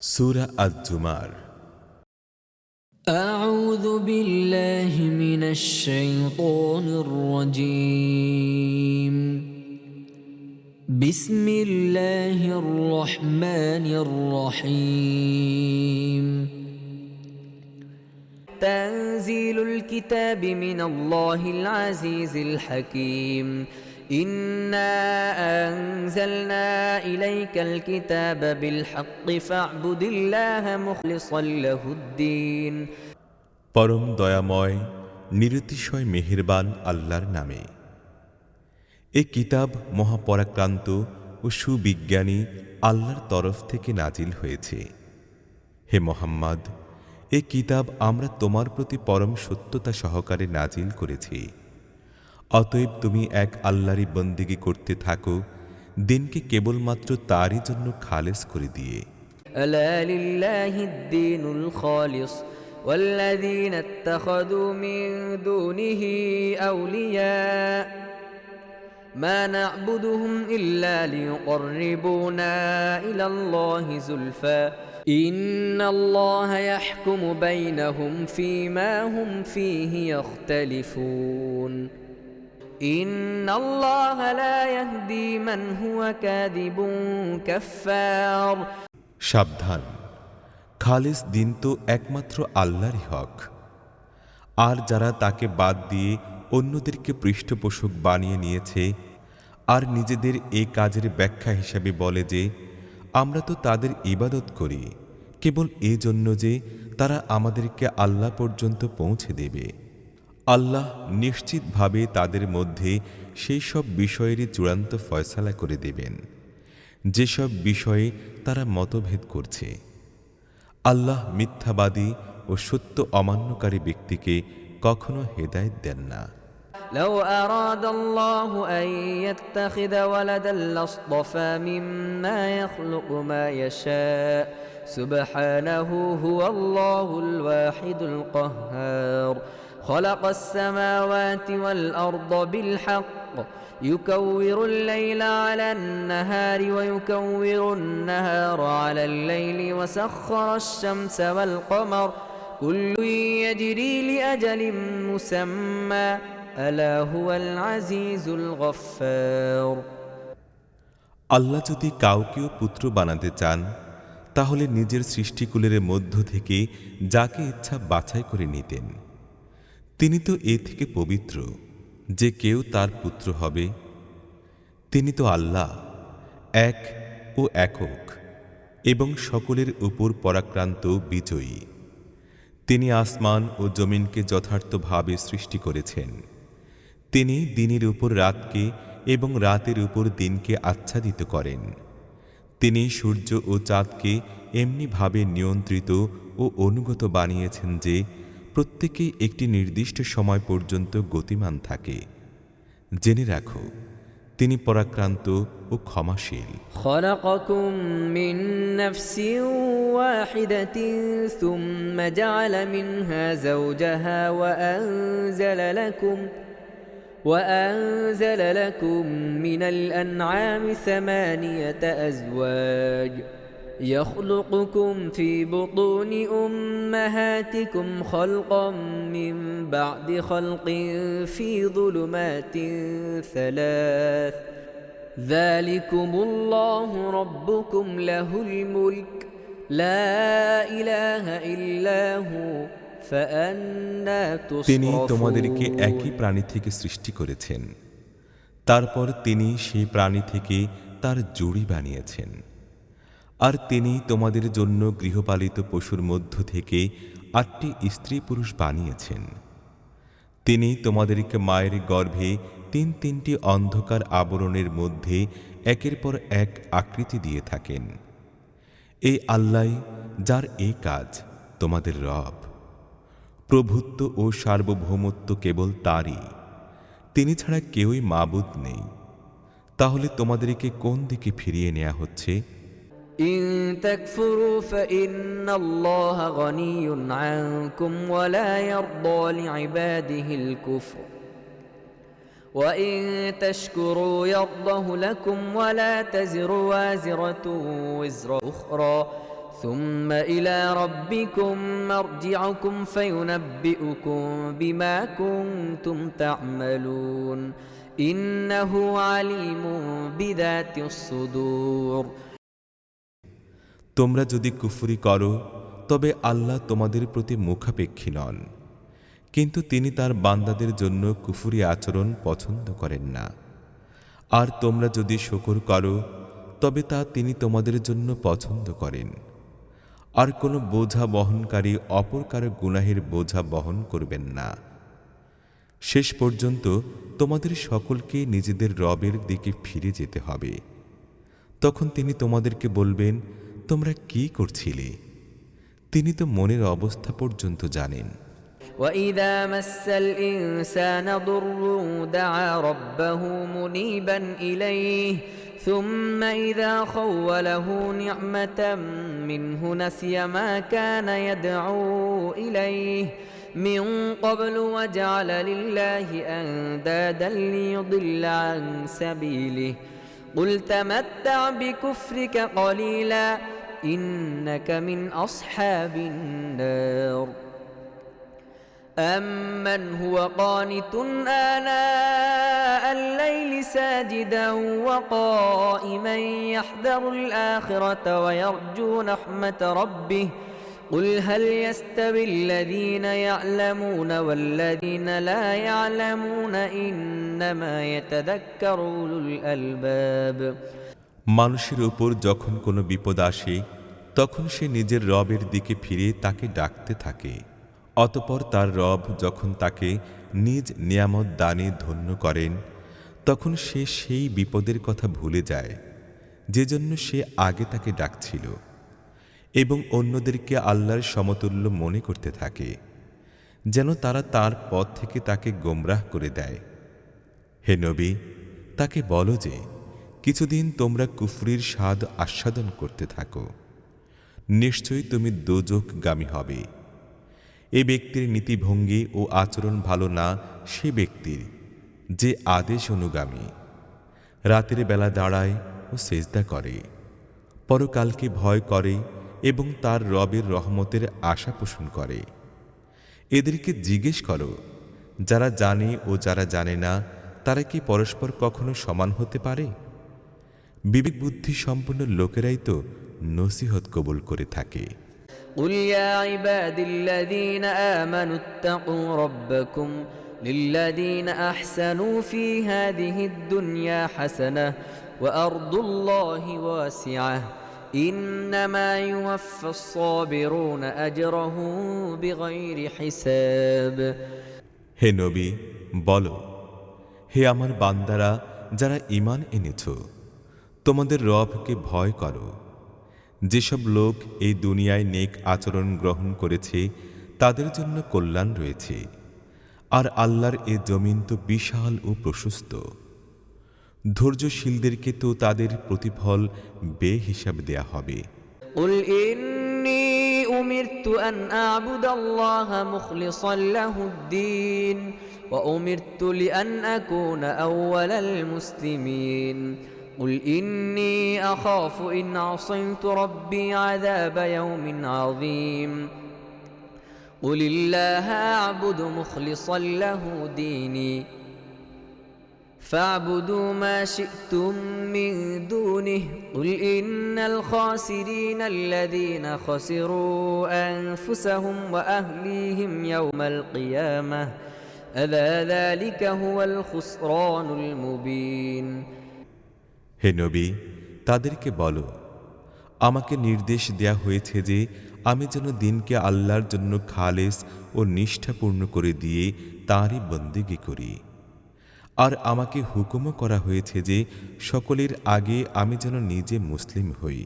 সূরা আয-জুমার। أعوذ بالله من الشيطان الرجيم بسم الله الرحمن الرحيم تنزيل الكتاب من الله العزيز الحكيم إنا أنزلنا إليك الكتاب بالحق فاعبد الله مخلصا له الدين পরম দয়াময় নিরতিশয় মেহেরবান আল্লাহর নামে। এ কিতাব মহাপরাক্রান্ত ও সুবিজ্ঞানী আল্লাহর তরফ থেকে নাজিল হয়েছে। হে মুহাম্মদ, এ কিতাব আমরা তোমার প্রতি পরম সত্যতা সহকারে নাজিল করেছি। অতএব তুমি এক আল্লাহরই বন্দেগী করতে থাকো, দিনকে কেবলমাত্র তারই জন্য খালেস করে দিয়ে। ألا لله الدين الخالص والذين اتخذوا من دونه أولياء ما نعبدهم إلا ليقربونا إلى الله زلفى إن الله يحكم بينهم فيما هم فيه يختلفون إن الله لا يهدي من هو كاذب كفار সাবধান, খালিস দিন তো একমাত্র আল্লাহরই হক। আর যারা তাকে বাদ দিয়ে অন্যদেরকে পৃষ্ঠপোষক বানিয়ে নিয়েছে আর নিজেদের এই কাজের ব্যাখ্যা হিসাবে বলে যে আমরা তো তাদের ইবাদত করি কেবল এই জন্য যে তারা আমাদেরকে আল্লাহ পর্যন্ত পৌঁছে দেবে, আল্লাহ নিশ্চিতভাবে তাদের মধ্যে সেই সব বিষয়েরই চূড়ান্ত ফয়সালা করে দেবেন যেসব বিষয়ে তারা মতভেদ করছে। আল্লাহ মিথ্যাবাদী ও সত্য অমান্যকারী ব্যক্তিকে কখনো হেদায়েত দেন না। لو أراد الله أن يتخذ ولدا لاصطفى مما يخلق ما يشاء سبحانه هو الله الواحد القهار خلق السماوات والأرض بالحق يكور الليل على النهار ويكور النهار على الليل وسخر الشمس والقمر كل يجري لأجل مسمى ألا هو العزيز الغفار আল্লাহ যদি কাউকেও পুত্র বানাতে চান তাহলে নিজের সৃষ্টিকুলের মধ্য থেকে যাকে ইচ্ছা বাছাই করে নিতেন। তিনি তো এ থেকে পবিত্র যে কেউ তার পুত্র হবে। তিনি তো আল্লাহ, এক ও একক এবং সকলের উপর পরাক্রান্ত বিজয়ী। তিনি আসমান ও জমিনকে যথার্থভাবে সৃষ্টি করেছেন। তিনি দিনের উপর রাতকে এবং রাতের উপর দিনকে আচ্ছাদিত করেন। তিনি সূর্য ও চাঁদকে এমনিভাবে নিয়ন্ত্রিত ও অনুগত বানিয়েছেন যে প্রত্যেকেই একটি নির্দিষ্ট সময় পর্যন্ত গতিমান থাকে। জেনে রাখো, তিনি পরাক্রান্ত ও ক্ষমাশীল। خلقكم من نفس واحدة ثم جعل منها زوجها وأنزل لكم من الأنعام 8 أزواج يخلقكم في بطون أمهاتكم خلقا من بعد خلق في ظلمات 3 ذلكم الله ربكم له الملك لا إله إلا هو فأنا তিনি তোমাদেরকে تصرفون একই প্রাণী থেকে সৃষ্টি করেছেন, তারপর তিনি সেই প্রাণী থেকে তার জুড়ি বানিয়েছেন। আর তিনি তোমাদের জন্য গৃহপালিত পশুর মধ্য থেকে 8টি স্ত্রী পুরুষ বানিয়েছেন। তিনি তোমাদেরকে মায়ের গর্ভে 3টি অন্ধকার আবরণের মধ্যে একের পর এক আকৃতি দিয়ে থাকেন। এই আল্লাহ যার এই কাজ, তোমাদের রব। প্রভুত্ব ও সার্বভৌমত্ব কেবল তারই, তিনি ছাড়া কেউই মাবুদ নেই। তাহলে তোমাদেরকে কোন দিকে ফিরিয়ে নেওয়া হচ্ছে? إن تكفروا فإن الله غني عنكم ولا يرضى لعباده الكفر وإن تشكروا يرضه لكم ولا تزر وازرة وزر أخرى ثم إلى ربكم مرجعكم فينبئكم بما كنتم تعملون إنه عليم بذات الصدور তোমরা যদি কুফরি করো তবে আল্লাহ তোমাদের প্রতি মুখাপেক্ষী নন, কিন্তু তিনি তার বান্দাদের জন্য কুফরি আচরণ পছন্দ করেন না। আর তোমরা যদি শুকর করো তবে তা তিনি তোমাদের জন্য পছন্দ করেন। আর কোনো বোঝা বহনকারী অপর কারো গুনাহের বোঝা বহন করবেন না। শেষ পর্যন্ত তোমাদের সকলকে নিজেদের রবের দিকে ফিরে যেতে হবে। তখন তিনি তোমাদেরকে বলবেন, তোমরা কি করছিলে? তিনি তো মনের অবস্থা পর্যন্ত জানেন। وَإِذَا مَسَّ الْإِنسَانَ ضُرٌّ دَعَا رَبَّهُ مُنِيبًا إِلَيْهِ ثُمَّ إِذَا خَوَّلَهُ نِعْمَةً مِّنْهُ نَسِيَ مَا كَانَ يَدْعُو إِلَيْهِ مِن قَبْلُ وَجَعَلَ لِلَّهِ أَندَادًا لِّيُضِلَّ عَن سَبِيلِهِ قُلْ تَمَتَّعْ بِكُفْرِكَ قَلِيلًا إِنَّكَ مِنْ أَصْحَابِ النَّارِ أَمَّنْ هُوَ قَانِتٌ آنَاءَ اللَّيْلِ سَاجِدًا وَقَائِمًا يَحْذَرُ الْآخِرَةَ وَيَرْجُو رَحْمَةَ رَبِّهِ قُلْ هَلْ يَسْتَوِي الَّذِينَ يَعْلَمُونَ وَالَّذِينَ لَا يَعْلَمُونَ إِنَّمَا يَتَذَكَّرُ أُولُو الْأَلْبَابِ মানুষের উপর যখন কোনো বিপদ আসে তখন সে নিজের রবের দিকে ফিরে তাকে ডাকতে থাকে। অতঃপর তার রব যখন তাকে নিজ নিয়ামত দানে ধন্য করেন তখন সে সেই বিপদের কথা ভুলে যায় যে জন্য সে আগে তাকে ডাকছিল, এবং অন্যদেরকে আল্লাহর সমতুল্য মনে করতে থাকে, যেন তারা তার পথ থেকে তাকে গোমরাহ করে দেয়। হে নবী, তাকে বলো যে কিছুদিন তোমরা কুফরির স্বাদ আস্বাদন করতে থাকো, নিশ্চয়ই তুমি দোজখগামী হবে। এ ব্যক্তির নীতিভঙ্গি ও আচরণ ভালো না সে ব্যক্তির যে আদেশ অনুগামী, রাতের বেলা দাঁড়ায় ও সেজদা করে, পরকালকে ভয় করে এবং তার রবের রহমতের আশা পোষণ করে। এদেরকে জিজ্ঞেস করো, যারা জানে ও যারা জানে না তারা কি পরস্পর কখনো সমান হতে পারে? বিবেক বুদ্ধি সম্পন্ন লোকেরাই তো নসিহত কবুল করে থাকে। قُلْ يَا عِبَادِي الَّذِينَ آمَنُوا اتَّقُوا رَبَّكُمْ لِلَّذِينَ أَحْسَنُوا فِي هَٰذِهِ الدُّنْيَا حَسَنَةٌ وَأَرْضُ اللَّهِ وَاسِعَةٌ إِنَّمَا يُوَفَّى الصَّابِرُونَ أَجْرَهُم بِغَيْرِ حِسَابٍ হে নবী, বলো, হে আমার বান্দারা যারা ঈমান এনেছ, তোমাদের রবকে ভয় করো। যেসব লোক এই দুনিয়ায় নেক আচরণ গ্রহণ করেছে তাদের জন্য কল্যাণ রয়েছে, আর আল্লাহর এ জমিন তো বিশাল ও প্রশস্ত। ধৈর্যশীলদেরকে তো তাদের প্রতিফল বেহিসাব দেয়া হবে। قُلْ إِنِّي أُمِرْتُ أَنْ أَعْبُدَ اللَّهَ مُخْلِصًا لَهُ الدِّينَ وَأُمِرْتُ لِأَنْ أَكُونَ أَوَّلَ الْمُسْلِمِينَ قُلْ إِنِّي أَخَافُ إِنْ عَصَيْتُ رَبِّي عَذَابَ يَوْمٍ عَظِيمٍ قُلِ اللَّهَ أَعْبُدُ مُخْلِصًا لَهُ دِينِي فاعبدوا ما شئتم من دونه قل إن الخاسرين الذين خسروا أنفسهم وأهليهم يوم القيامة ألا ذلك هو الخسران المبين হে নবী, তাদেরকে বলো, আমাকে নির্দেশ দেয়া হয়েছে যে আমি যেন দিনকে আল্লাহর জন্য খালেস ও নিষ্ঠাপূর্ণ করে দিয়ে তাঁরই বন্দেগী করি। আর আমাকে হুকুমও করা হয়েছে যে সকলের আগে আমি যেন নিজে মুসলিম হই।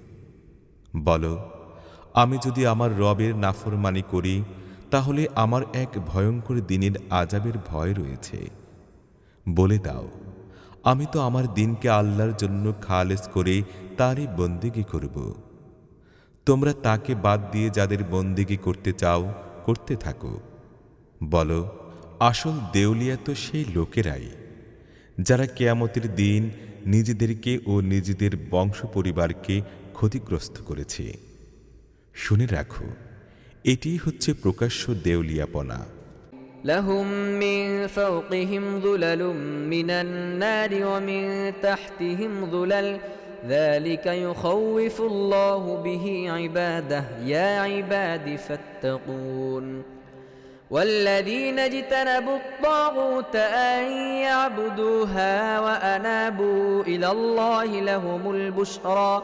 বলো, আমি যদি আমার রবের নাফরমানি করি তাহলে আমার এক ভয়ঙ্কর দিনের আযাবের ভয় রয়েছে। বলে দাও, আমি তো আমার দিনকে আল্লাহর জন্য খালেস করে তারই বন্দেগী করব। তোমরা তাকে বাদ দিয়ে যাদের বন্দেগী করতে চাও করতে থাকো। বলো, আসল দেউলিয়া তো সেই লোকেরাই যারা কিয়ামতের দিন নিজেদেরকে ও নিজেদের বংশ পরিবারকে ক্ষতিগ্রস্ত করেছে। শুনে রাখো, এটিই হচ্ছে প্রকাশ্য দেউলিয়াপনা। لهم من فوقهم ظلل من النار ومن تحتهم ظلل ذلك يخوف الله به عباده يا عباد فاتقون والذين اجتنبوا الطاغوت أن يعبدوها وأنابوا إلى الله لهم البشرى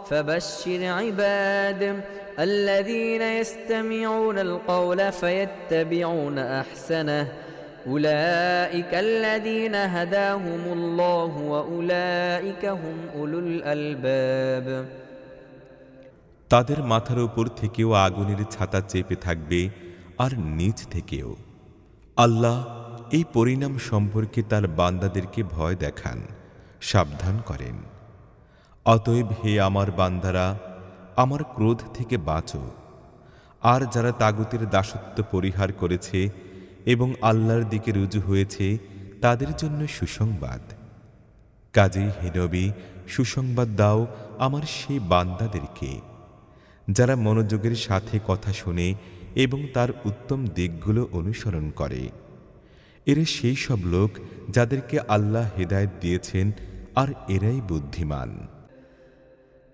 فبشر عباد الذين يستمعون القول فيتبعون أحسنه أولئك الذين هداهم الله وأولئك هم أولو الألباب তাদের মাথার উপর থেকেও আগুনের ছাতা চেপে থাকবে, আর নিচ থেকেও। আল্লাহ এই পরিণাম সম্পর্কে তার বান্দাদেরকে ভয় দেখান, সাবধান করেন। অতএব হে আমার বান্দারা, আমার ক্রোধ থেকে বাঁচো। আর যারা তাগুতের দাসত্ব পরিহার করেছে এবং আল্লাহর দিকে রুজু হয়েছে, তাদের জন্য সুসংবাদ। কাজেই হে নবী, সুসংবাদ দাও আমার সেই বান্দাদেরকে যারা মনোযোগের সাথে কথা শোনে এবং তার উত্তম দিকগুলো অনুসরণ করে। এরা সেই সব লোক যাদেরকে আল্লাহ হেদায়েত দিয়েছেন, আর এরাই বুদ্ধিমান।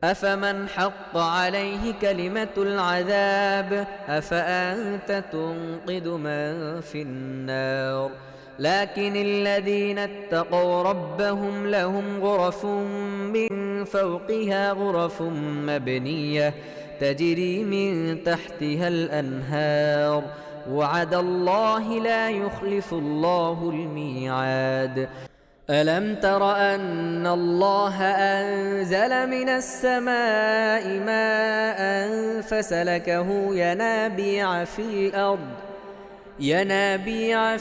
أفمن حق عليه كلمة العذاب أفأنت تنقذ من في النار لكن الذين اتقوا ربهم لهم غرف من فوقها غرف مبنية تجري من تحتها الأنهار وعد الله لا يخلف الله الميعاد ألم تر أن الله أنزل من السماء ماء فسلكه ينابيع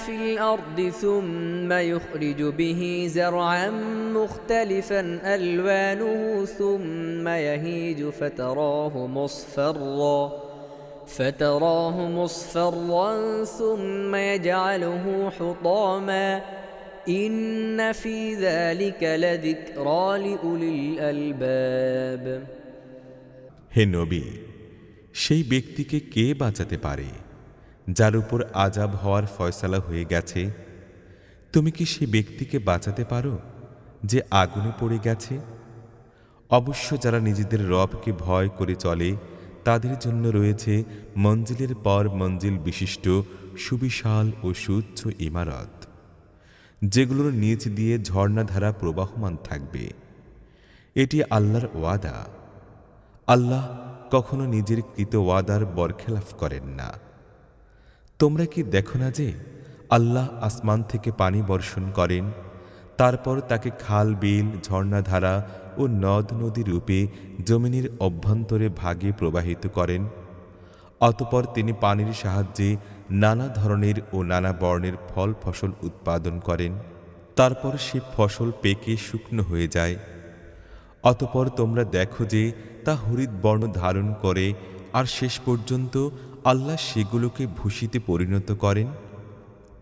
في الأرض ثم يخرج به زرعا مختلفا ألوانه ثم يهيج فتراه مصفرا ثم يجعله حطاما إن في ذلك لذكرى لأولي الألباب হে নবী, সেই ব্যক্তিকে কে বাঁচাতে পারে যার উপর আযাব হওয়ার ফয়সালা হয়ে গেছে? তুমি কি সেই ব্যক্তিকে বাঁচাতে পারো যে আগুনে পড়ে গেছে? অবশ্য যারা নিজেদের রবকে ভয় করে চলে, তাদের জন্য রয়েছে মঞ্জিলের পর মঞ্জিল বিশিষ্ট সুবিশাল ও সুউচ্চ ইমারত, যেগুলোর নিচ দিয়ে ঝর্ণাধারা প্রবাহমান থাকবে। এটি আল্লাহর ওয়াদা। আল্লাহ কখনো নিজের কৃত ওয়াদার বরখেলাফ করেন না। তোমরা কি দেখো না যে আল্লাহ আসমান থেকে পানি বর্ষণ করেন, তারপর তাকে খাল, বিল, ঝর্ণাধারা ও নদ নদী রূপে জমিনের অভ্যন্তরে ভাগে প্রবাহিত করেন। অতঃপর তিনি পানির সাহায্যে নানা ধরনের ও নানা বর্ণের ফল ফসল উৎপাদন করেন। তারপর সে ফসল পেকে শুকনো হয়ে যায়। অতঃপর তোমরা দেখো যে তা হরিৎ বর্ণ ধারণ করে, আর শেষ পর্যন্ত আল্লাহ সেগুলোকে ভূষিতে পরিণত করেন।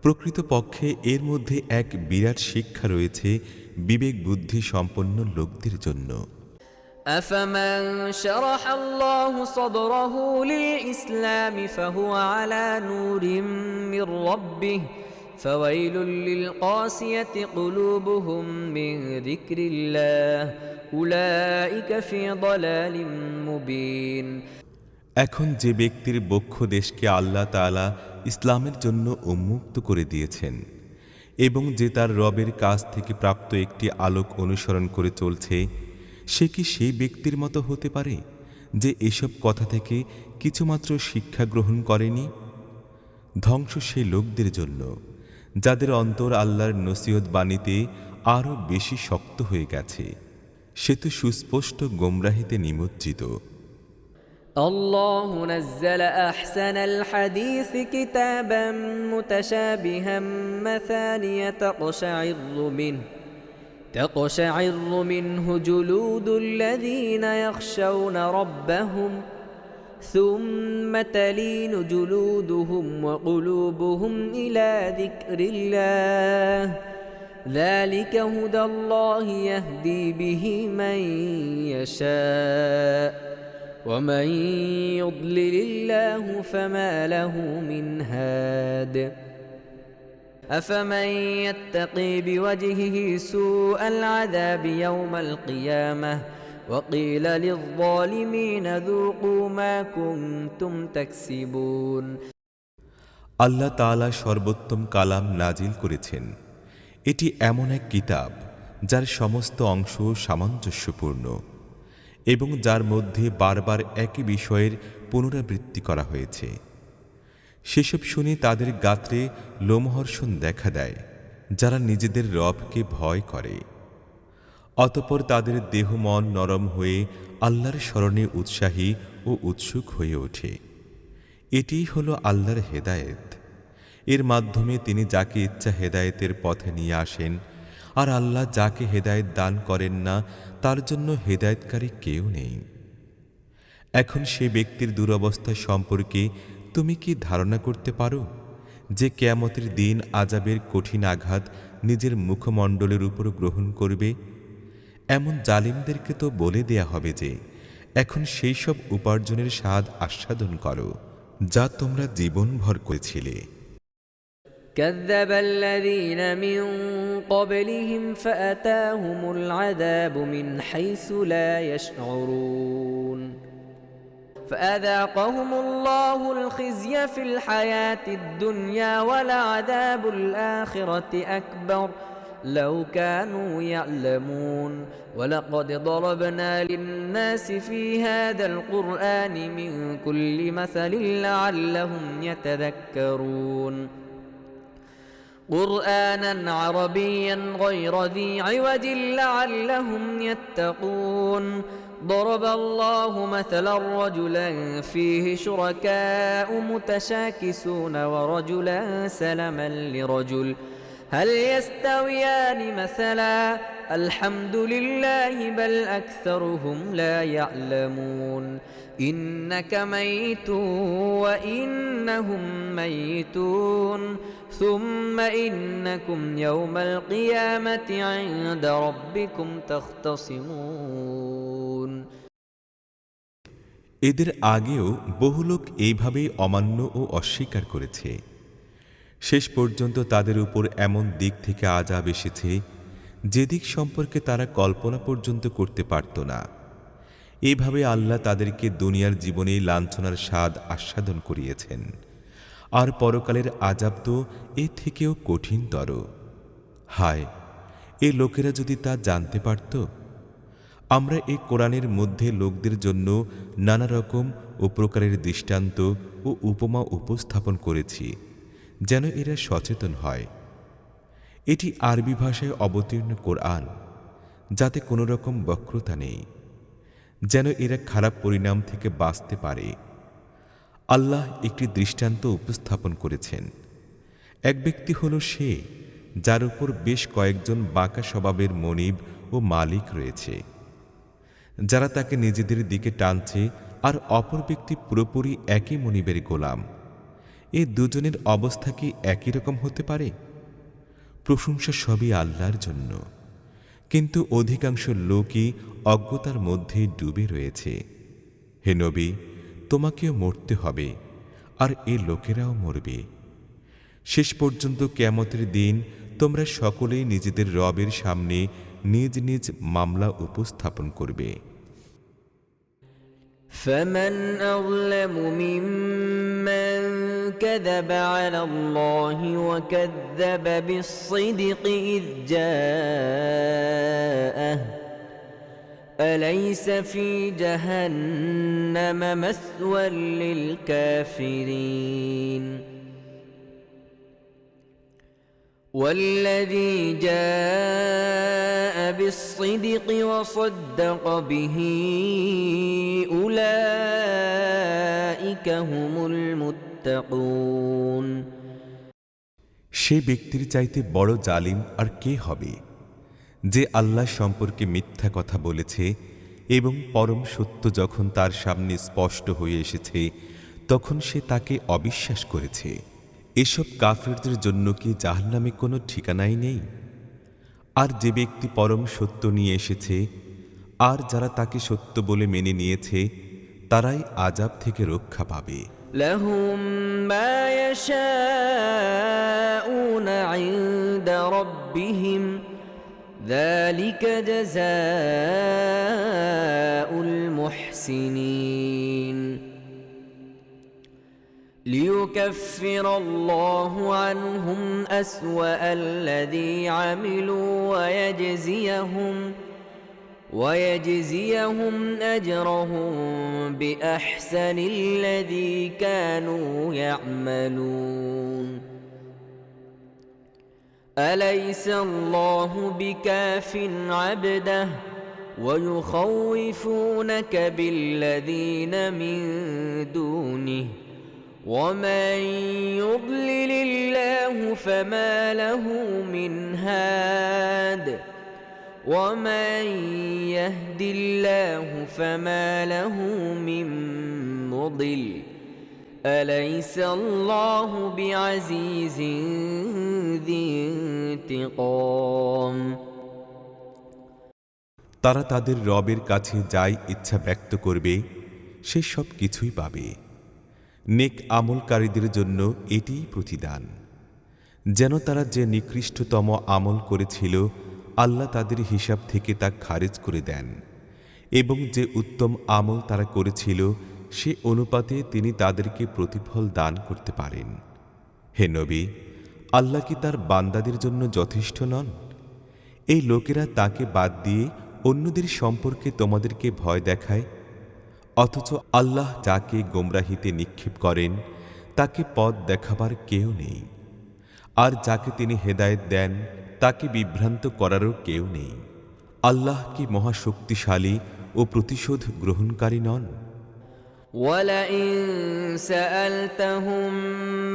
প্রকৃতপক্ষে এর মধ্যে এক বিরাট শিক্ষা রয়েছে বিবেক বুদ্ধি সম্পন্ন লোকদের জন্য। أفمن شرح الله صدره للإسلام فهو على نور من ربه فويل للقاسية قلوبهم من ذكر الله أولئك في ضلال مبين এখন যে ব্যক্তির বক্ষ দেশকে আল্লাহ তাআলা ইসলামের জন্য উন্মুক্ত করে দিয়েছেন এবং যে তার রবের কাছ থেকে প্রাপ্ত একটি আলোক অনুসরণ করে চলছে, সে কি সেই ব্যক্তির মতো হতে পারে যে এসব কথা থেকে কিছুমাত্র শিক্ষা গ্রহণ করেনি? ধ্বংস সেই লোকদের জন্য যাদের অন্তর আল্লাহর নসিহত বাণীতে আরও বেশি শক্ত হয়ে গেছে। সে তো সুস্পষ্ট গোমরাহিতে নিমজ্জিত। الله نزل أحسن الحديث كتابا متشابها مثانية تقشعر منه جلود الذين يخشون ربهم ثم تلين جلودهم وقلوبهم إلى ذكر الله ذلك هدى الله يهدي به من يشاء ومن يضلل الله فما له من هاد أفمن يتقي بوجهه سوء العذاب يوم القيامة وقيل للظالمين ذوقوا ما كنتم تكسبون আল্লাহ তাআলা সর্বোত্তম কালাম নাজিল করেছেন। এটি এমন এক কিতাব যার সমস্ত অংশ সামঞ্জস্যপূর্ণ এবং যার মধ্যে বারবার একই বিষয়ের পুনরাবৃত্তি করা হয়েছে। সেসব শুনে তাদের গাত্রে লোমহর্ষণ দেখা দেয় যারা নিজেদের রবকে ভয় করে। অতঃপর তাদের দেহ মন নরম হয়ে আল্লাহর স্মরণে উৎসাহী ও উৎসুক হয়ে ওঠে। এটিই হলো আল্লাহর হেদায়েত। এর মাধ্যমে তিনি যাকে ইচ্ছা হেদায়েতের পথে নিয়ে আসেন, আর আল্লাহ যাকে হেদায়েত দান করেন না তার জন্য হেদায়েতকারী কেউ নেই। এখন সে ব্যক্তির দুরবস্থা সম্পর্কে তুমি কি ধারণা করতে পারো যে কিয়ামতের দিন আযাবের কঠিন আঘাত নিজের মুখমণ্ডলের উপর গ্রহণ করবে? এমন জালিমদেরকে তো বলে দেয়া হবে যে এখন সেই সব উপার্জনের স্বাদ আস্বাদন করো যা তোমরা জীবনভর করেছিলে। كذب الذين من قبلهم فأتاهم العذاب من حيث لا يشعرون فأذاقهم الله الخزي في الحياة الدنيا ولعذاب الآخرة أكبر لو كانوا يعلمون ولقد ضربنا للناس في هذا القرآن من كل مثل لعلهم يتذكرون قرآنا عربيا غير ذي عوج لعلهم يتقون ضرب الله مثلا رجلا فيه شركاء متشاكسون ورجلا سلما لرجل هل يستويان مثلا الحمد لله بل أكثرهم لا يعلمون إنك ميت وإنهم ميتون ثم إنكم يوم القيامة عند ربكم تختصمون এদের আগেও বহু লোক এইভাবেই অমান্য ও অস্বীকার করেছে। শেষ পর্যন্ত তাদের উপর এমন দিক থেকে আযাব এসেছে যে দিক সম্পর্কে তারা কল্পনা পর্যন্ত করতে পারত না। এইভাবে আল্লাহ তাদেরকে দুনিয়ার জীবনেই লাঞ্ছনার স্বাদ আস্বাদন করিয়েছেন, আর পরকালের আযাব তো এ থেকেও কঠিনতর। হায়, এ লোকেরা যদি তা জানতে পারত! আমরা এই কোরআনের মধ্যে লোকদের জন্য নানা রকম ও প্রকারের দৃষ্টান্ত ও উপমা উপস্থাপন করেছি যেন এরা সচেতন হয়। এটি আরবি ভাষায় অবতীর্ণ কোরআন, যাতে কোনো রকম বক্রতা নেই, যেন এরা খারাপ পরিণাম থেকে বাঁচতে পারে। আল্লাহ একটি দৃষ্টান্ত উপস্থাপন করেছেন। এক ব্যক্তি হল সে যার উপর বেশ কয়েকজন বাঁকা স্বভাবের মনিব ও মালিক রয়েছে, যারা তাকে নিজেদের দিকে টানছে, আর অপর ব্যক্তি পুরোপুরি একই মনিবের গোলাম। এ দুজনের অবস্থা কি একই রকম হতে পারে? প্রশংসা সবই আল্লাহর জন্য, কিন্তু অধিকাংশ লোকই অজ্ঞতার মধ্যে ডুবে রয়েছে। হে নবী, তোমাকেও মরতে হবে, আর এ লোকেরাও মরবে। শেষ পর্যন্ত কিয়ামতের দিন তোমরা সকলেই নিজেদের রবের সামনে নিজ নিজ মামলা উপস্থাপন করবে। فمن أظلم ممن كذب على الله وكذب بالصدق إذ جاءه أليس في جهنم مثوى للكافرين والذي جاء بالصدق وصدق به أولئك هم المتقون সে ব্যক্তির চাইতে বড় জালিম আর কে হবে যে আল্লাহ সম্পর্কে মিথ্যা কথা বলেছে এবং পরম সত্য যখন তার সামনে স্পষ্ট হয়ে এসেছে তখন সে তাকে অবিশ্বাস করেছে। এসব কাফেরদের জন্য কি জাহান্নামে কোনো ঠিকানাই নেই? আর যে ব্যক্তি পরম সত্য নিয়ে এসেছে আর যারা তাকে সত্য বলে মেনে নিয়েছে তারাই আযাব থেকে রক্ষা পাবে। لهم ما يشاءون عند ربهم ذلك جزاء المحسنين ليكفر الله عنهم أسوأ الذي عملوا ويجزيهم أجرهم بأحسن الذي كانوا يعملون أليس الله بكاف عبده ويخوفونك بالذين من دونه ومن يضلل الله فما له من هاد ومن يهد الله فما له من مضل أليس الله بعزيز ذي انتقام তারা তাদের রবের কাছে যাই ইচ্ছা ব্যক্ত করবে সে সব কিছুই পাবে। নেক আমলকারীদের জন্য এটিই প্রতিদান, যেন তারা যে নিকৃষ্টতম আমল করেছিল আল্লাহ তাদের হিসাব থেকে তা খারিজ করে দেন, এবং যে উত্তম আমল তারা করেছিল সে অনুপাতে তিনি তাদেরকে প্রতিফল দান করতে পারেন। হে নবী, আল্লাহ কি তার বান্দাদের জন্য যথেষ্ট নন? এই লোকেরা তাকে বাদ দিয়ে অন্যদের সম্পর্কে তোমাদেরকে ভয় দেখায়, অথচ আল্লাহ যাকে গোমরাহিতে নিক্ষেপ করেন তাকে পথ দেখাবার কেউ নেই, আর যাকে তিনি হেদায়েত দেন তাকে বিভ্রান্ত করারও কেউ নেই। আল্লাহ কি মহাশক্তিশালী ও প্রতিশোধ গ্রহণকারী নন? ولئن سألتهم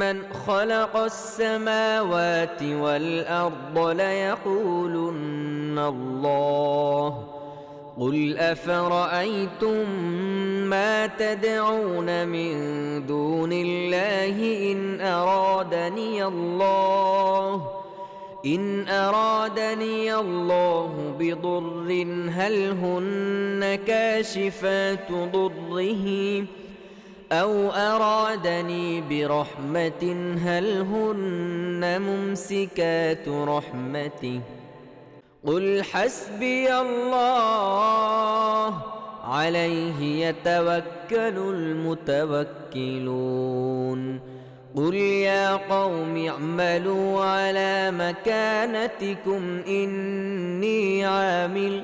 من خلق السماوات والأرض ليقولن الله قل أفرأيتم ما تدعون من دون الله إن أرادني الله بضر هل هن كاشفات ضره أو أرادني برحمة هل هن ممسكات رحمته قل حسبي الله عليه يتوكل المتوكلون قل يا قوم اعملوا على مكانتكم إني عامل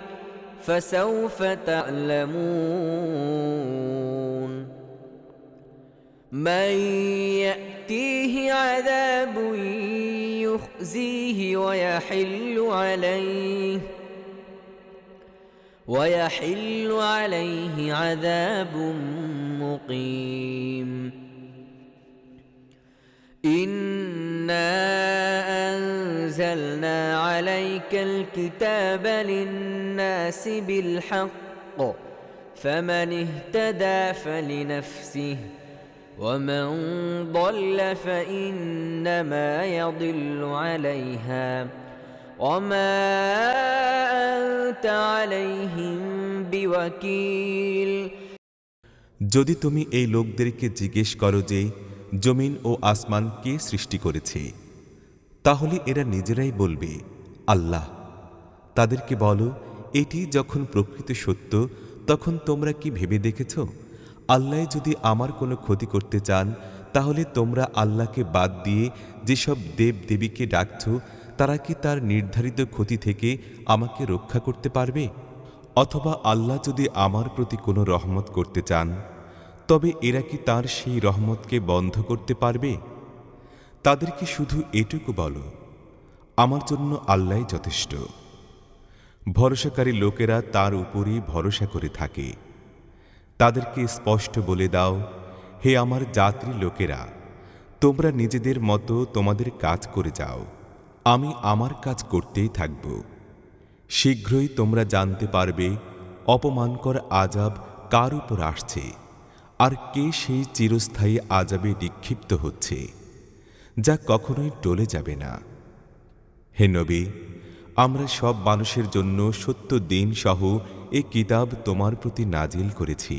فسوف تعلمون من يأتيه عذاب يخزيه ويحل عليه عذاب مقيم إنا أنزلنا عليك الكتاب للناس بالحق فمن اهتدى فلنفسه ومن ضل فإنما يضل عليها وما أنت عليهم بوكيل যদি তুমি এই লোকদেরকে জিজ্ঞেস করো যে জমিন ও আসমান কে সৃষ্টি করেছে, তাহলে এরা নিজেরাই বলবে আল্লাহ। তাদেরকে বলো, এটি যখন প্রকৃত সত্য তখন তোমরা কি ভেবে দেখেছ আল্লাহ যদি আমার কোনো ক্ষতি করতে চান তাহলে তোমরা আল্লাহকে বাদ দিয়ে যেসব দেব দেবীকে ডাকছ তারা কি তার নির্ধারিত ক্ষতি থেকে আমাকে রক্ষা করতে পারবে? অথবা আল্লাহ যদি আমার প্রতি কোনো রহমত করতে চান তবে এরা কি তার সেই রহমতকে বন্ধ করতে পারবে? তাদেরকে শুধু এটুকু বলো, আমার জন্য আল্লাহই যথেষ্ট। ভরসাকারী লোকেরা তার উপরই ভরসা করে থাকে। তাদেরকে স্পষ্ট বলে দাও, হে আমার যাত্রী লোকেরা, তোমরা নিজেদের মতো তোমাদের কাজ করে যাও, আমি আমার কাজ করতেই থাকব। শীঘ্রই তোমরা জানতে পারবে অপমানকর আযাব কার উপর আসছে আর কে সেই চিরস্থায়ী আযাবে নিক্ষিপ্ত হচ্ছে যা কখনোই টলে যাবে না। হে নবী, আমরা সব মানুষের জন্য সত্য দিন সহ এ কিতাব তোমার প্রতি নাজিল করেছি।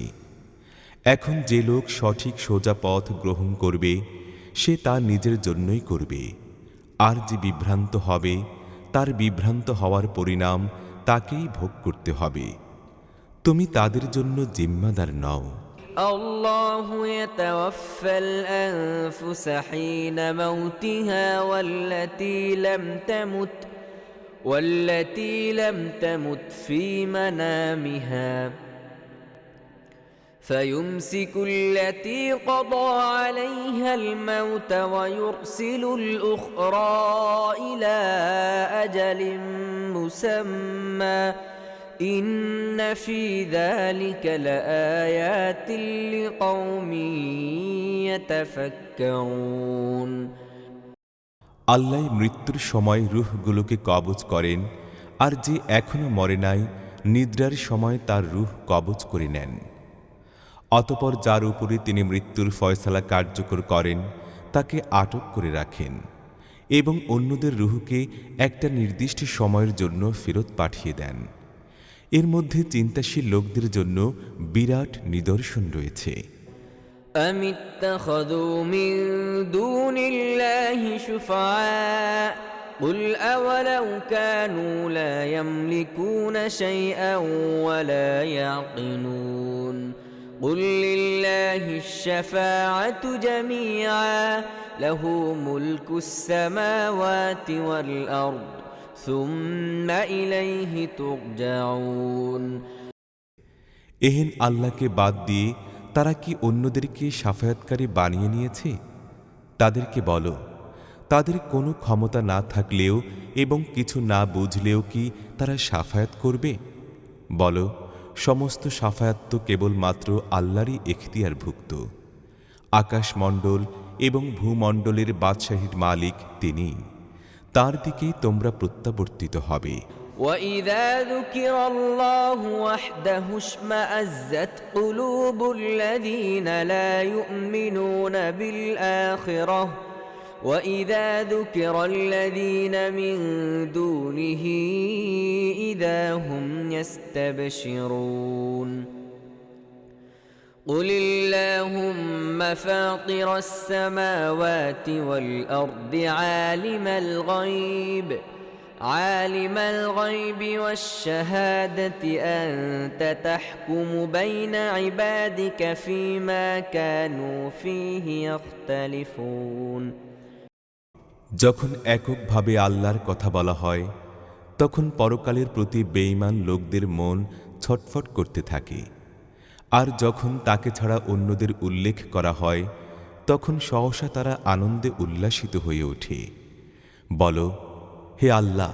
এখন যে লোক সঠিক সোজা পথ গ্রহণ করবে সে তা নিজের জন্যই করবে, আর যে বিভ্রান্ত হবে তার বিভ্রান্ত হওয়ার পরিণাম তাকেই ভোগ করতে হবে। তুমি তাদের জন্য জিম্মাদার নও। الله يتوفى الأنفس حين موتها والتي لم تمت في منامها فيمسك التي قضى عليها الموت ويرسل الأخرى إلى أجل مسمى إن في ذلك لآيات لقوم يتفكرون আল্লাহ মৃত্যুর সময় রূহগুলোকে কবজ করেন, আর যে এখনো মরে নাই নিদ্রার সময় তার রূহ কবজ করে নেন। অতঃপর যার উপরে তিনি মৃত্যুর ফয়সালা কার্যকর করেন তাকে আটক করে রাখেন এবং অন্যদের রূহকে একটা নির্দিষ্ট সময়ের জন্য ফেরত পাঠিয়ে দেন। এর মধ্যে চিন্তাশীল লোকদের জন্য বিরাট নিদর্শন রয়েছে। أم اتخذوا من دون الله شفعاء قل أولو كانوا لا يملكون شيئا ولا يعقلون قل لله الشفاعة جميعا له ملك السماوات والأرض ثم إليه ترجعون এহেন আল্লাহকে বাদ দিয়ে তারা কি অন্যদেরকে শাফায়াতকারী বানিয়ে নিয়েছে? তাদেরকে বলো, তাদের কোনো ক্ষমতা না থাকলেও এবং কিছু না বুঝলেও কি তারা শাফায়াত করবে? বলো, সমস্ত শাফায়াত তো কেবলমাত্র আল্লাহরই এখতিয়ারভুক্ত। আকাশমণ্ডল এবং ভূমণ্ডলের বাদশাহীর মালিক তিনি, তার দিকেই তোমরা প্রত্যাবর্তিত হবে। وَإِذَا ذُكِرَ اللَّهُ وَحْدَهُ اشْمَأَزَّتْ قُلُوبُ الَّذِينَ لَا يُؤْمِنُونَ بِالْآخِرَةِ وَإِذَا ذُكِرَ الَّذِينَ مِن دُونِهِ إِذَا هُمْ يَسْتَبْشِرُونَ قُلِ اللَّهُمَّ فَاطِرَ السَّمَاوَاتِ وَالْأَرْضِ عالم الغيب والشهادة أنت تحكم بين عبادك فيما كانوا فيه يختلفون যখন এককভাবে আল্লাহর কথা বলা হয় তখন পরকালের প্রতি বেঈমান লোকদের মন ছটফট করতে থাকে, আর যখন তাকে ছাড়া অন্যদের উল্লেখ করা হয় তখন সহসা তারা আনন্দে উল্লাসিত হয়ে ওঠে। বলো, হে আল্লাহ,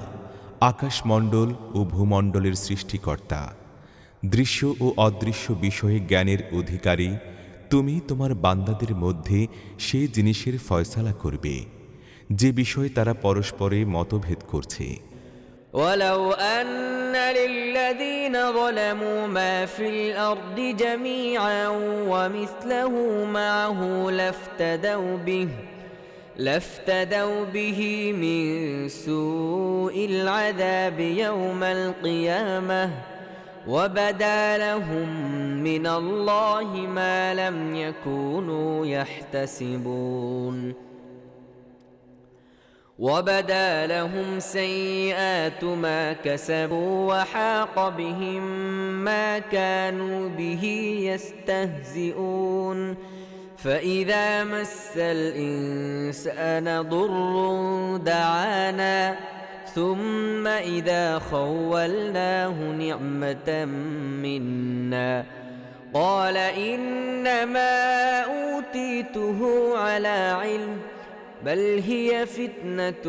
আকাশমণ্ডল ও ভূমণ্ডলের সৃষ্টিকর্তা, দৃশ্য ও অদৃশ্য বিষয়ে জ্ঞানের অধিকারী, তুমি তোমার বান্দাদের মধ্যে সেই জিনিসের ফয়সালা করবে যে বিষয়ে তারা পরস্পরে মতভেদ করছে। ولو أن للذين ظلموا ما في الأرض جميعا ومثله معه لافتدوا به من سوء العذاب يوم القيامة وبدا لهم من الله ما لم يكونوا يحتسبون وبدا لهم سيئات ما كسبوا وحاق بهم ما كانوا به يستهزئون فإذا مس الإنسان ضر دعانا ثم إذا خولناه نعمة منا قال إنما أوتيته على علم بل هي فتنة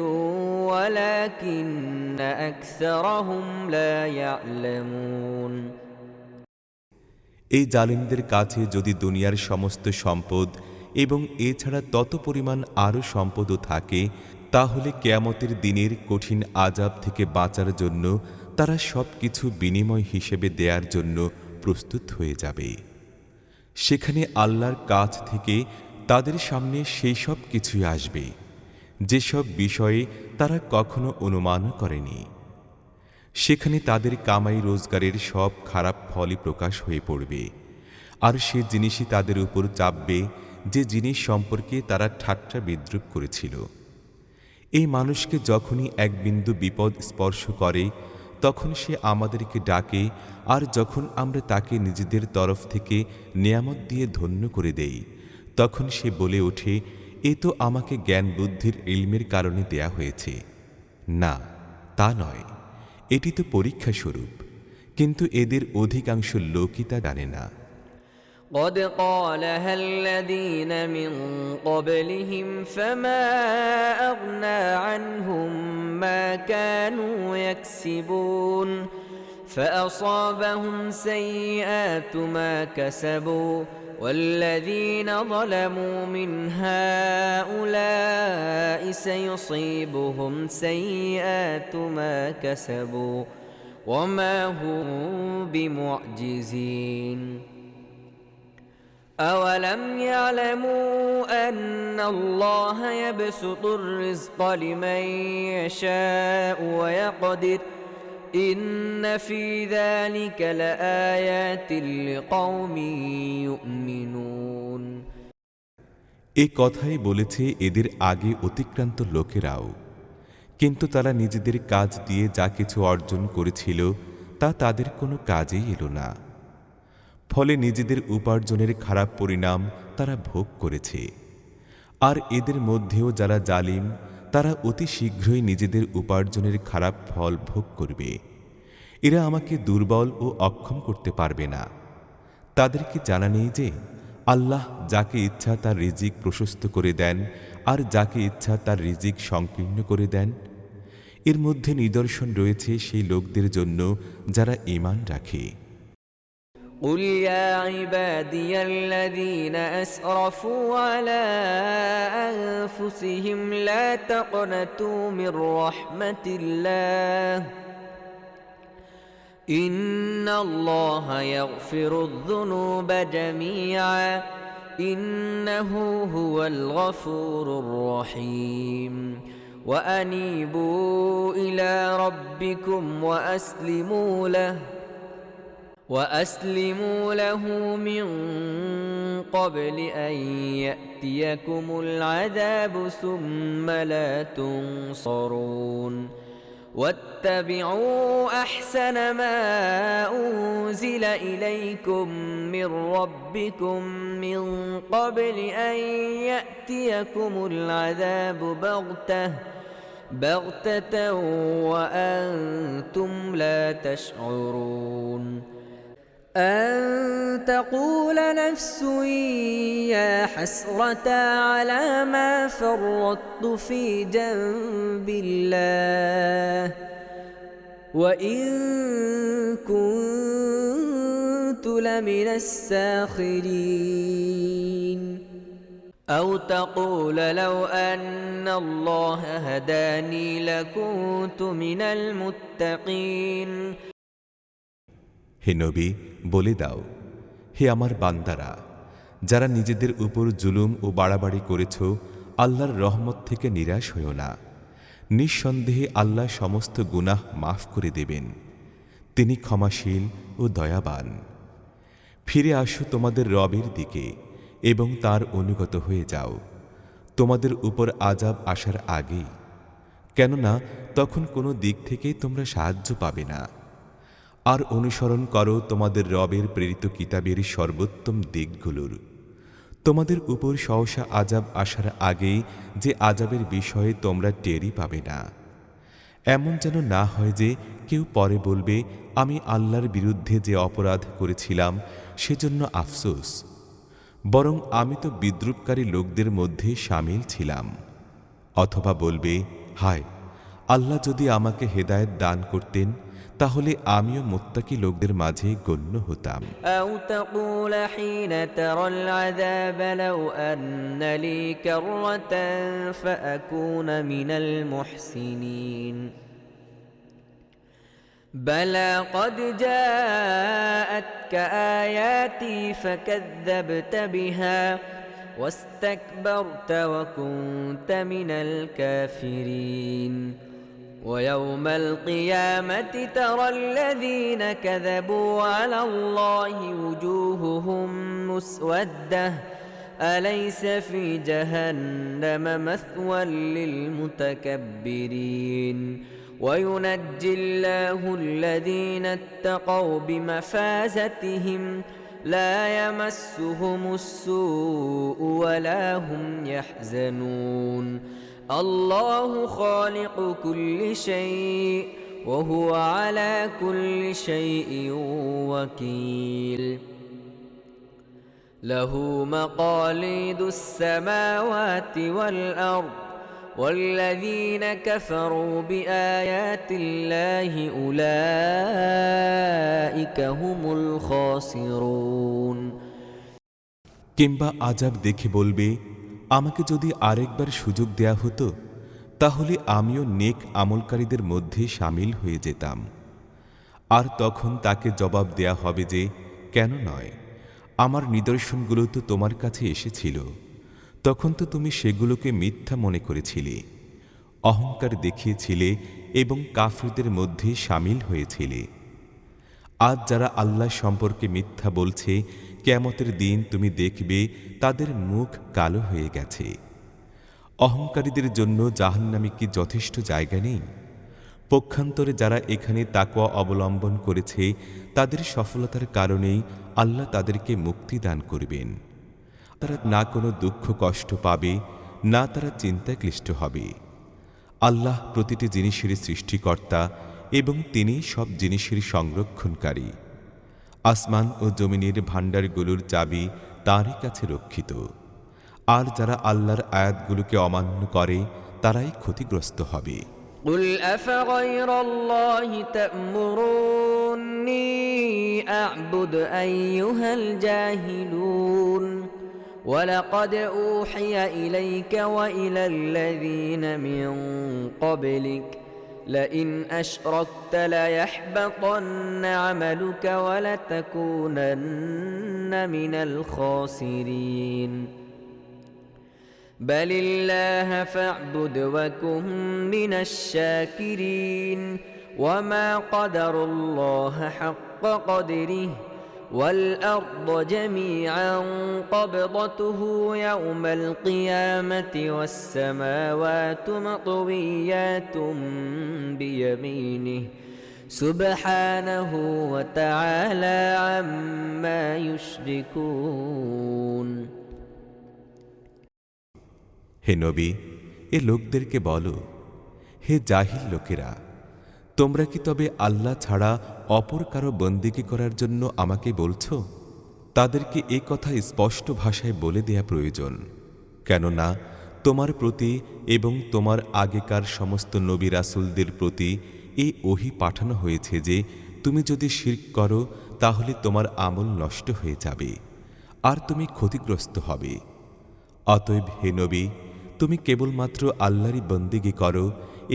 ولكن أكثرهم لا يعلمون এই জালিমদের কাছে যদি দুনিয়ার সমস্ত সম্পদ এবং এছাড়া তত পরিমাণ আরও সম্পদও থাকে, তাহলে কিয়ামতের দিনের কঠিন আযাব থেকে বাঁচার জন্য তারা সব কিছু বিনিময় হিসেবে দেওয়ার জন্য প্রস্তুত হয়ে যাবে। সেখানে আল্লাহর কাছ থেকে তাদের সামনে সেই সব কিছুই আসবে যেসব বিষয়ে তারা কখনো অনুমানও করেনি। সেখানে তাদের কামাই রোজগারের সব খারাপ ফলই প্রকাশ হয়ে পড়বে, আর সে জিনিসই তাদের উপর চাপবে যে জিনিস সম্পর্কে তারা ঠাট্টা বিদ্রূপ করেছিল। এই মানুষকে যখনই এক বিন্দু বিপদ স্পর্শ করে তখন সে আমাদেরকে ডাকে, আর যখন আমরা তাকে নিজেদের তরফ থেকে নেয়ামত দিয়ে ধন্য করে দেই তখন সে বলে ওঠে, এ তো আমাকে জ্ঞান বুদ্ধির ইলমের কারণে দেয়া হয়েছে। না, তা নয়, এটি তো পরীক্ষা স্বরূপ। কিন্তু এদের অধিকাংশ লোকই তা জানে না। قد قالها الذين من قبلهم فما أغنى عنهم ما كانوا يكسبون فأصابهم سيئات ما كسبوا والذين ظلموا من هؤلاء سيصيبهم سيئات ما كسبوا وما هم بمعجزين أولم يعلموا أن الله يبسط الرزق لمن يشاء ويقدر إن في ذلك لآيات لقوم يؤمنون এ কথাই বলেছে এদের আগে অতিক্রান্ত লোকেরাও, কিন্তু তারা নিজেদের কাজ দিয়ে যা কিছু অর্জন করেছিল তা তাদের কোনো কাজেই এলো না। ফলে নিজেদের উপার্জনের খারাপ পরিণাম তারা ভোগ করেছে। আর এদের মধ্যেও যারা জালিম তারা অতি শীঘ্রই নিজেদের উপার্জনের খারাপ ফল ভোগ করবে। এরা আমাকে দুর্বল ও অক্ষম করতে পারবে না। তাদের কি জানা নেই যে আল্লাহ যাকে ইচ্ছা তার রিজিক প্রশস্ত করে দেন আর যাকে ইচ্ছা তার রিজিক সংকীর্ণ করে দেন? এর মধ্যে নিদর্শন রয়েছে সেই লোকদের জন্য যারা ঈমান রাখে। قل يا عبادي الذين أسرفوا على أنفسهم لا تقنطوا من رحمة الله إن الله يغفر الذنوب جميعا إنه هو الغفور الرحيم وأنيبوا إلى ربكم وأسلموا له من قبل أن يأتيكم العذاب ثم لا تنصرون واتبعوا أحسن ما أنزل إليكم من ربكم من قبل أن يأتيكم العذاب بغتة وأنتم لا تشعرون أن تقول نفس يا حسرة على ما فرطت في جنب الله وإن كنت لمن الساخرين أو تقول لو أن الله هداني لكنت من المتقين হে নবী, বলে দাও, হে আমার বান্দারা, যারা নিজেদের উপর জুলুম ও বাড়াবাড়ি করেছ, আল্লাহর রহমত থেকে নিরাশ হইও না। নিঃসন্দেহে আল্লাহ সমস্ত গুনাহ মাফ করে দেবেন। তিনি ক্ষমাশীল ও দয়াবান। ফিরে আসো তোমাদের রবের দিকে এবং তার অনুগত হয়ে যাও তোমাদের উপর আযাব আসার আগেই, কেননা তখন কোনো দিক থেকেই তোমরা সাহায্য পাবে না। আর অনুসরণ করো তোমাদের রবের প্রেরিত কিতাবের সর্বোত্তম দিকগুলোর। তোমাদের উপর সহসা আযাব আসার আগেই যে আযাবের বিষয়ে তোমরা টেরই পাবে না। এমন যেন না হয় যে কেউ পরে বলবে, আমি আল্লাহর বিরুদ্ধে যে অপরাধ করেছিলাম সেজন্য আফসোস, বরং আমি তো বিদ্রূপকারী লোকদের মধ্যে শামিল ছিলাম। অথবা বলবে, হায়, আল্লাহ যদি আমাকে হেদায়েত দান করতেন তাহলে আমিও মুত্তাকি লোকদের মাঝে গণ্য হতাম। أو تقول حين ترى العذاب لو أن لي كرة فأكون من المحسنين بلى قد جاءتك آياتي فكذبت بها واستكبرت وكنت من الكافرين ويوم القيامة ترى الذين كذبوا على الله وجوههم مسودة أليس في جهنم مثوى للمتكبرين وينجي الله الذين اتقوا بمفازتهم لا يمسهم السوء ولا هم يحزنون الله خالق كل شيء وهو على كل شيء وكيل له مقاليد السماوات والأرض والذين كفروا بآيات الله أولئك هم الخاسرون কিংবা আযাব দেখে বলবে, আমাকে যদি আরেকবার সুযোগ দেয়া হতো তাহলে আমিও নেক আমলকারীদের মধ্যে শামিল হয়ে যেতাম। আর তখন তাকে জবাব দেয়া হবে যে, কেন নয়, আমার নিদর্শনগুলো তো তোমার কাছে এসেছিল, তখন তো তুমি সেগুলোকে মিথ্যা মনে করেছিলে, অহংকার দেখিয়েছিলে এবং কাফিরদের মধ্যে শামিল হয়েছিলে। আজ যারা আল্লাহ সম্পর্কে মিথ্যা বলছে, কিয়ামতের দিন তুমি দেখবে তাদের মুখ কালো হয়ে গেছে। অহংকারীদের জন্য জাহান্নামে কি যথেষ্ট জায়গা নেই? পক্ষান্তরে যারা এখানে তাকওয়া অবলম্বন করেছে তাদের সফলতার কারণেই আল্লাহ তাদেরকে মুক্তি দান করবেন। তারা না কোনো দুঃখ কষ্ট পাবে, না তারা চিন্তায় ক্লিষ্ট হবে। আল্লাহ প্রতিটি জিনিসের সৃষ্টিকর্তা এবং তিনি সব জিনিসের সংরক্ষণকারী। আসমান ও জমিনের ভাণ্ডারগুলোর চাবি তাঁরই কাছে রক্ষিত। আর যারা আল্লাহর আয়াতগুলোকে অমান্য করে তারাই ক্ষতিগ্রস্ত হবে। قل أفغير الله تأمروني أعبد أيها الجاهلون ولقد أوحي إليك وإلى الذين من قبلك لئن أشركت ليحبطن عملك ولتكونن من الخاسرين بل الله فاعبد وكن من الشاكرين وما قدر الله حق قدره والأرض جميعا قبضته يوم القيامة والسماوات مطويات بيمينه سبحانه وتعالى عما يشركون হে নবী, এ লোকদেরকে বলো, হে জাহিল লোকেরা, তোমরা কি তবে আল্লাহ ছাড়া অপর কারো বন্দেগী করার জন্য আমাকে বলছো? তাদেরকে এ কথা স্পষ্ট ভাষায় বলে দেয়া প্রয়োজন, কেননা তোমার প্রতি এবং তোমার আগেকার সমস্ত নবী রাসূলদের প্রতি এই ওহী পাঠানো হয়েছে যে তুমি যদি শিরক করো তাহলে তোমার আমল নষ্ট হয়ে যাবে আর তুমি ক্ষতিগ্রস্ত হবে। অতএব হে নবী, তুমি কেবলমাত্র আল্লাহরই বন্দেগী করো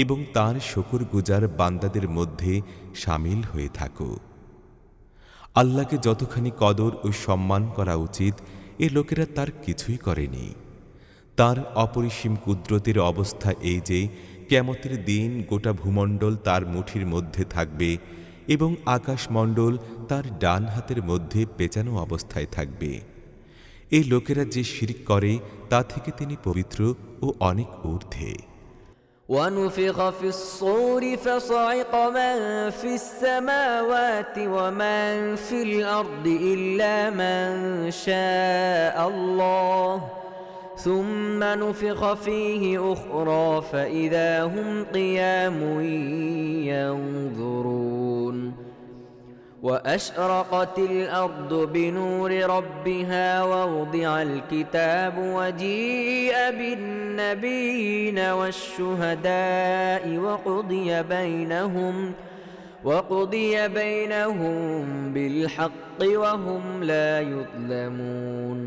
এবং তাঁর শুকরগুজার বান্দাদের মধ্যে শামিল হয়ে থাকো। আল্লাহকে যতখানি কদর ও সম্মান করা উচিত এ লোকেরা তার কিছুই করেনি। তার অপরিসীম কুদরতের অবস্থা এই যে কিয়ামতের দিন গোটা ভূমণ্ডল তার মুঠির মধ্যে থাকবে এবং আকাশমণ্ডল তার ডান হাতের মধ্যে পেঁচানো অবস্থায় থাকবে। এই লোকেরা যে শিরক করে তা থেকে তিনি পবিত্র ও অনেক ঊর্ধ্বে। ونفخ في الصور فصعق من في السماوات ومن في الأرض إلا من شاء الله ثم نفخ فيه أخرى فإذا هم قيام ينظرون وأشرقت الأرض بنور ربها ووضع الكتاب وجيء بالنبيين والشهداء وقضي بينهم بالحق وهم لا يظلمون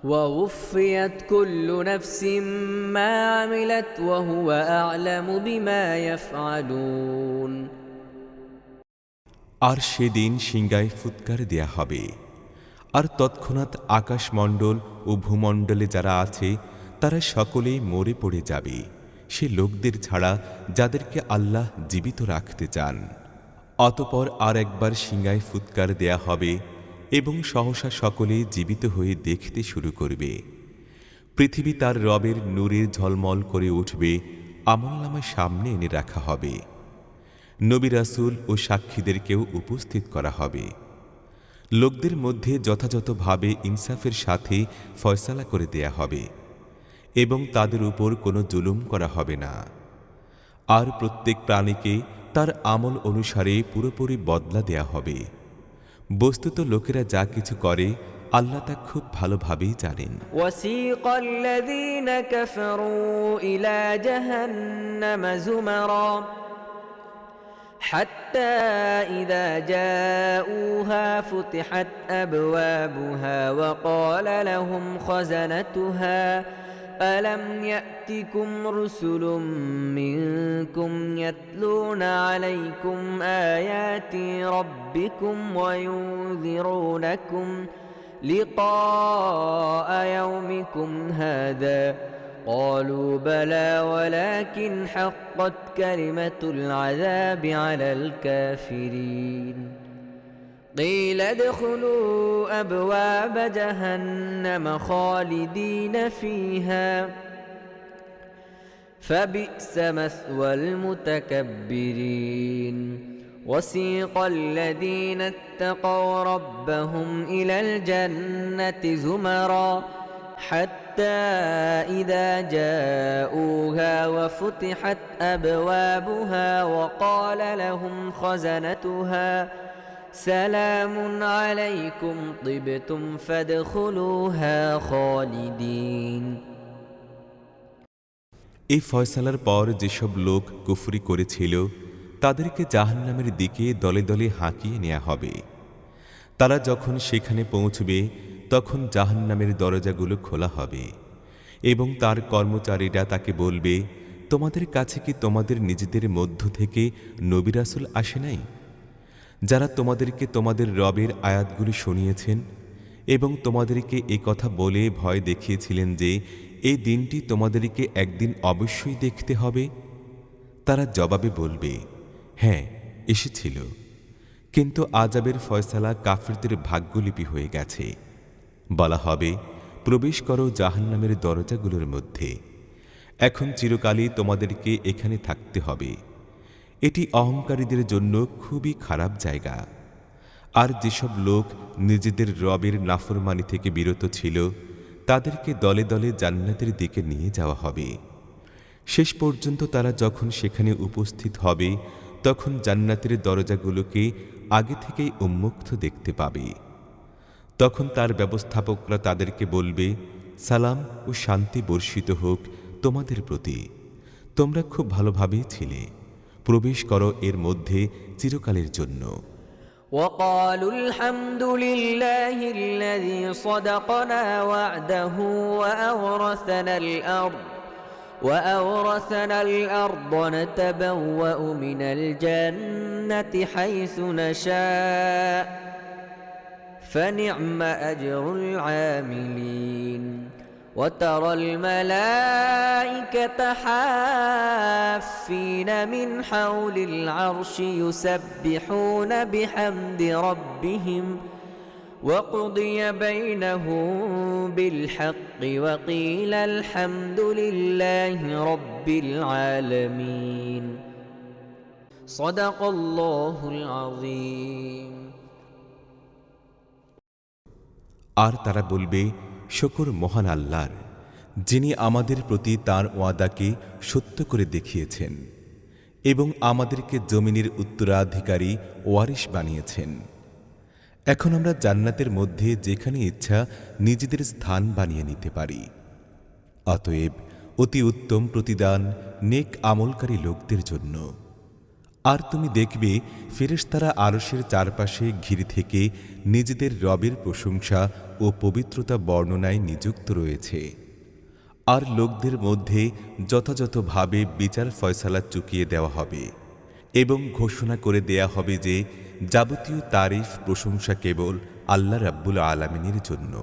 ووفيت كل نفس ما عملت وهو أعلم بما يفعلون আর সেদিন সিংগায় ফুৎকার দেয়া হবে, আর তৎক্ষণাৎ আকাশমণ্ডল ও ভূমণ্ডলে যারা আছে তারা সকলেই মরে পড়ে যাবে সে লোকদের ছাড়া যাদেরকে আল্লাহ জীবিত রাখতে চান। অতঃপর আর একবার সিংহায় ফুৎকার দেয়া হবে এবং সহসা সকলে জীবিত হয়ে দেখতে শুরু করবে। পৃথিবী তার রবের নূরে ঝলমল করে উঠবে, আমলনামায় সামনে এনে রাখা হবে। নবী রাসূল ও সাক্ষীদেরকেও উপস্থিত করা হবে। লোকদের মধ্যে যথাযথভাবে ইনসাফের সাথে ফয়সালা করে দেয়া হবে এবং তাদের উপর কোনো জুলুম করা হবে না। আর প্রত্যেক প্রাণীকে তার আমল অনুসারে পুরোপুরি বদলা দেয়া হবে। বস্তুত লোকেরা যা কিছু করে আল্লাহ তা খুব ভালোভাবেই জানেন। وسيق الذين كفروا إلى جهنم زمرا حتى إذا جاءوها فتحت أبوابها وقال لهم خزنتها ألم يأتكم رسل منكم يتلون عليكم آيات ربكم وينذرونكم لقاء يومكم هذا قالوا بلى ولكن حقت كلمة العذاب على الكافرين قيل ادخلوا أبواب جهنم خالدين فيها فبئس مثوى المتكبرين وسيق الذين اتقوا ربهم إلى الجنة زمرا حتى إذا جاءوها وفتحت أبوابها وقال لهم خزنتها سلام عليكم طبتم فادخلوها خالدين এই ফয়সালার পর যেসব লোক কুফরি করেছিল তাদেরকে জাহান্নামের দিকে দলে দলে হাঁকিয়ে নেওয়া হবে। তারা যখন সেখানে পৌঁছবে তখন জাহান্নামের দরজাগুলো খোলা হবে এবং তার কর্মচারীরা তাকে বলবে, তোমাদের কাছে কি তোমাদের নিজেদের মধ্য থেকে নবী রাসূল আসে নাই, যারা তোমাদেরকে তোমাদের রবের আয়াতগুলি শুনিয়েছেন এবং তোমাদেরকে এ কথা বলে ভয় দেখিয়েছিলেন যে এই দিনটি তোমাদেরকে একদিন অবশ্যই দেখতে হবে? তারা জবাবে বলবে, হ্যাঁ এসেছিল, কিন্তু আযাবের ফয়সালা কাফিরদের ভাগ্যলিপি হয়ে গেছে। বলা হবে, প্রবেশ করো জাহান্নামের দরজাগুলোর মধ্যে, এখন চিরকালই তোমাদেরকে এখানে থাকতে হবে। এটি অহংকারীদের জন্য খুবই খারাপ জায়গা। আর যেসব লোক নিজেদের রবের নাফরমানি থেকে বিরত ছিল তাদেরকে দলে দলে জান্নাতের দিকে নিয়ে যাওয়া হবে। শেষ পর্যন্ত তারা যখন সেখানে উপস্থিত হবে তখন জান্নাতের দরজাগুলোকে আগে থেকেই উন্মুক্ত দেখতে পাবে। তখন তার ব্যবস্থাপকরা তাদেরকে বলবে, সালাম ও শান্তি বর্ষিত হোক তোমাদের প্রতি, তোমরা খুব ভালোভাবেই ছিলে, প্রবেশ করো এর মধ্যে চিরকালের জন্য। وقالوا الحمد لله الذي صدقنا وعده وأورثنا الأرض نتبوأ من الجنة حيث نشاء فنعم أجر العاملين وترى الملائكة حافين من حول العرش يسبحون بحمد ربهم وقضي بينهم بالحق وقيل الحمد لله رب العالمين صدق الله العظيم আর তারা বলবে, শুকর মহান আল্লাহর, যিনি আমাদের প্রতি তার ওয়াদাকে সত্য করে দেখিয়েছেন এবং আমাদেরকে জমিনের উত্তরাধিকারী ওয়ারিশ বানিয়েছেন। এখন আমরা জান্নাতের মধ্যে যেখানে ইচ্ছা নিজেদের স্থান বানিয়ে নিতে পারি। অতএব অতি উত্তম প্রতিদান নেক আমলকারী লোকদের জন্য। আর তুমি দেখবে ফেরেশতারা আরশের চারপাশে ঘিরে থেকে নিজেদের রবের প্রশংসা ও পবিত্রতা বর্ণনায় নিযুক্ত রয়েছে। আর লোকদের মধ্যে যথাযথভাবে বিচার ফয়সালা চুকিয়ে দেওয়া হবে এবং ঘোষণা করে দেয়া হবে যে যাবতীয় তারিফ প্রশংসা কেবল আল্লাহ রাব্বুল আলামিনের জন্য।